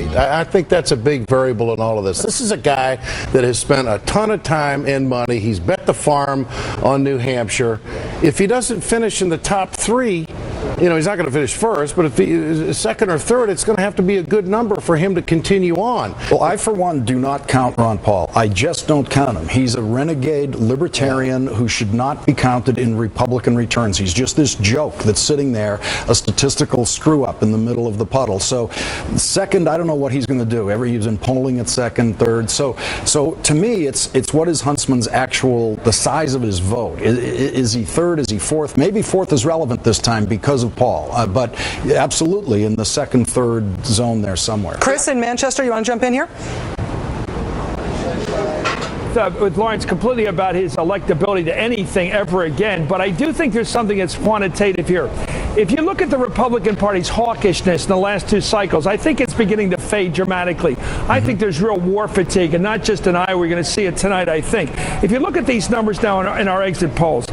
tonight. I think that's a big variable in all of this. This is a guy that has spent a ton of time and money. He's bet the farm on New Hampshire. If he doesn't finish in the top three, he's not going to finish first, but if he is second or third, it's going to have to be a good number for him to continue on. Well, I, for one, do not count Ron Paul. I just don't count him. He's a renegade libertarian who should not be counted in Republican returns. He's just this joke that's sitting there, a statistical screw-up in the middle of the puddle. So, second, I don't know what he's going to do. He's been polling at second, third. So to me, it's what is Huntsman's the size of his vote. Is he third? Is he fourth? Maybe fourth is relevant this time because of Paul, but absolutely in the second, third zone there somewhere. Chris in Manchester, you want to jump in here? With Lawrence completely about his electability to anything ever again, but I do think there's something that's quantitative here. If you look at the Republican Party's hawkishness in the last two cycles, I think it's beginning to fade dramatically. I think there's real war fatigue, and not just in Iowa. We're going to see it tonight, I think. If you look at these numbers now in our exit polls,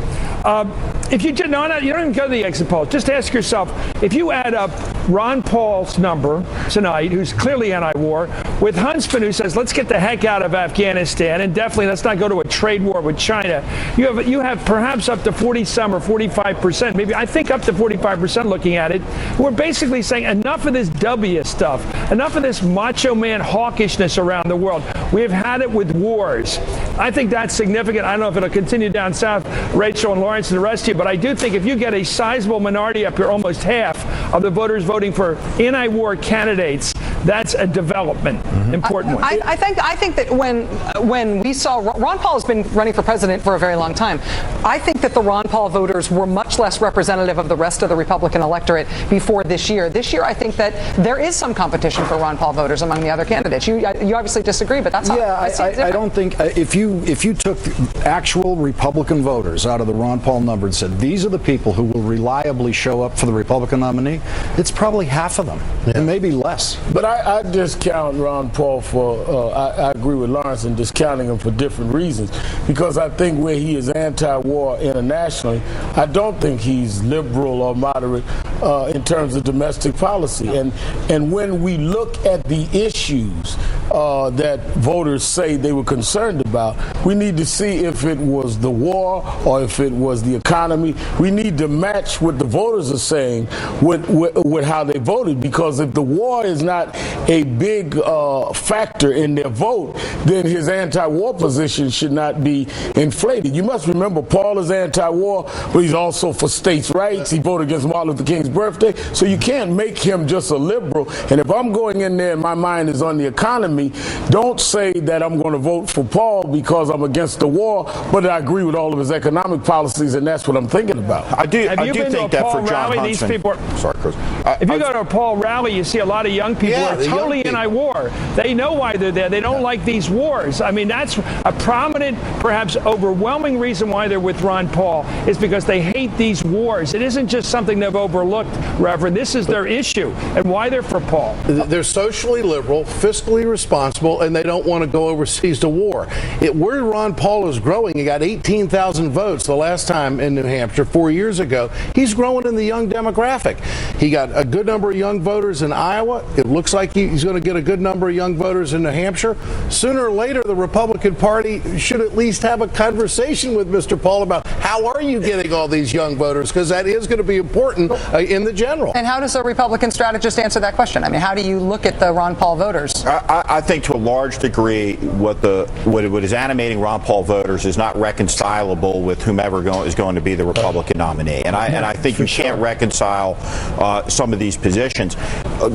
if you just, no, you don't even go to the exit polls. Just ask yourself, if you add up Ron Paul's number tonight, who's clearly anti-war, with Huntsman, who says, let's get the heck out of Afghanistan, and definitely let's not go to a trade war with China, you have perhaps up to 40-some or 45%, maybe I think up to 45% looking at it, who are basically saying enough of this W stuff, enough of this macho man hawkishness around the world. We have had it with wars. I think that's significant. I don't know if it'll continue down south, Rachel and Lawrence and the rest of you, but I do think if you get a sizable minority up here, almost half of the voters voting for anti-war candidates, that's a development, important one. I think that when we saw Ron Paul has been running for president for a very long time, I think that the Ron Paul voters were much less representative of the rest of the Republican electorate before this year. This year, I think that there is some competition for Ron Paul voters among the other candidates. You obviously disagree, but that's how I see it. I don't think if you took actual Republican voters out of the Ron Paul number and said these are the people who will reliably show up for the Republican nominee, it's probably half of them, and maybe less. But I discount Ron Paul for, I agree with Lawrence in discounting him for different reasons. Because I think where he is anti-war internationally, I don't think he's liberal or moderate in terms of domestic policy. And when we look at the issues that voters say they were concerned about, we need to see if it was the war or if it was the economy. We need to match what the voters are saying with how they voted, because if the war is not a big factor in their vote, then his anti-war position should not be inflated. You must remember, Paul is anti-war, but he's also for states' rights. He voted against Martin Luther King's birthday, so you can't make him just a liberal. And if I'm going in there and my mind is on the economy, don't say that I'm going to vote for Paul because I'm against the war, but I agree with all of his economic policies, and that's what I'm thinking about. I do think that for John Huntsman. Sorry, Chris. If you go to a Paul rally, you see a lot of young people who are totally anti-war. They know why they're there. They don't like these wars. I mean, that's a prominent, perhaps overwhelming reason why they're with Ron Paul is because they hate these wars. It isn't just something they've overlooked, Reverend. This is their issue and why they're for Paul. They're socially liberal, fiscally responsible, and they don't want to go overseas to war. Where Ron Paul is growing, he got 18,000 votes the last time in New Hampshire 4 years ago. He's growing in the young demographic. He got a good number of young voters in Iowa. It looks like he's going to get a good number of young voters in New Hampshire. Sooner or later, the Republican Party should at least have a conversation with Mr. Paul about how are you getting all these young voters, because that is going to be important in the general. And how does a Republican strategist answer that question? I mean, how do you look at the Ron Paul voters? I think to a large degree what is animating Ron Paul voters is not reconcilable with whomever is going to be the Republican nominee. And I think you can't reconcile some of these positions.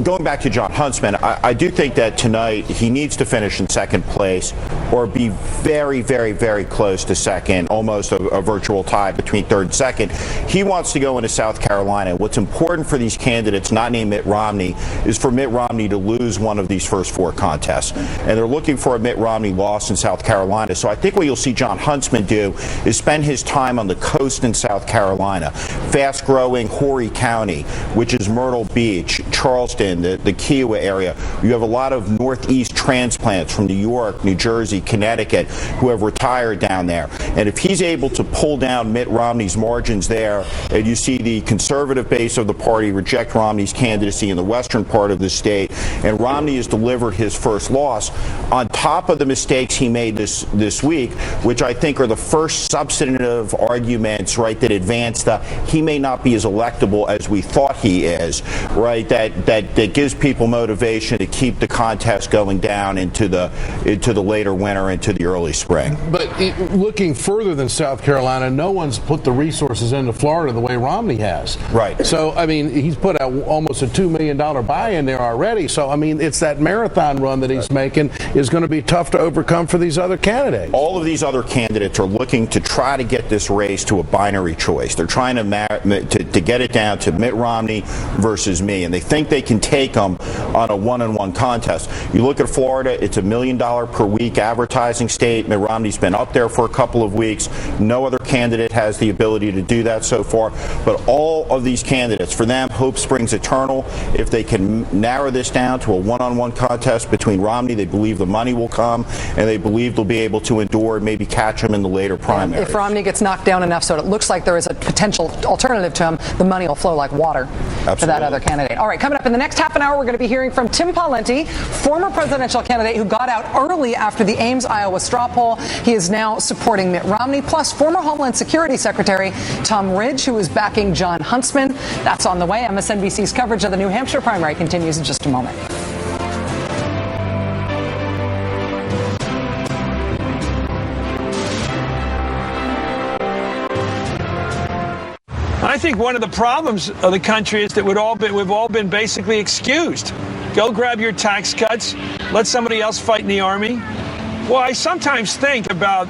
Going back to John Huntsman, I do think that tonight he needs to finish in second place or be very, very, very close to second, almost a virtual tie between third and second. He wants to go into South Carolina. What's important for these candidates, not named Mitt Romney, is for Mitt Romney to lose one of these first four contests. And they're looking for a Mitt Romney loss in South Carolina. So I think what you'll see John Huntsman do is spend his time on the coast in South Carolina, fast-growing Horry County, which is Myrtle Beach, Charleston, the Kiowa area. You have a lot of Northeast transplants from New York, New Jersey, Connecticut who have retired down there. And if he's able to pull down Mitt Romney's margins there, and you see the conservative base of the party reject Romney's candidacy in the western part of the state, and Romney has delivered his first loss on top of the mistakes he made this week, which I think are the first substantive arguments, right, that advance that he may not be as electable as we thought he is, right, that gives people motivation to keep the contest going down into the later winter, into the early spring. But looking further than South Carolina, no one's put the resources into Florida the way Romney has. Right. So, I mean, he's put out almost a $2 million buy in there already. So, I mean, it's that marathon run that he's making is going to be tough to overcome for these other candidates. All of these other candidates are looking to try to get this race to a binary choice. They're trying to get it down to Mitt Romney versus me, and they think they can take them on a one-on-one contest. You look at Florida, it's $1 million per week advertising state. Mitt Romney's been up there for a couple of weeks. No other candidate has the ability to do that so far. But all of these candidates, for them, hope springs eternal. If they can narrow this down to a one-on-one contest between Romney, they believe the money will come, and they believe they'll be able to endure and maybe catch him in the later primaries. If Romney gets knocked down enough so it looks like there is a potential alternative to him, the money will flow like water to that other candidate. All right, coming up in the next half an hour, we're going to be hearing from Tim Pawlenty, former presidential candidate who got out early after the Ames, Iowa straw poll. He is now supporting Mitt Romney, plus former Homeland Security Secretary Tom Ridge, who is backing John Huntsman. That's on the way. MSNBC's coverage of the New Hampshire primary continues in just a moment. I think one of the problems of the country is that we've all been basically excused. Go grab your tax cuts. Let somebody else fight in the army. Well, I sometimes think about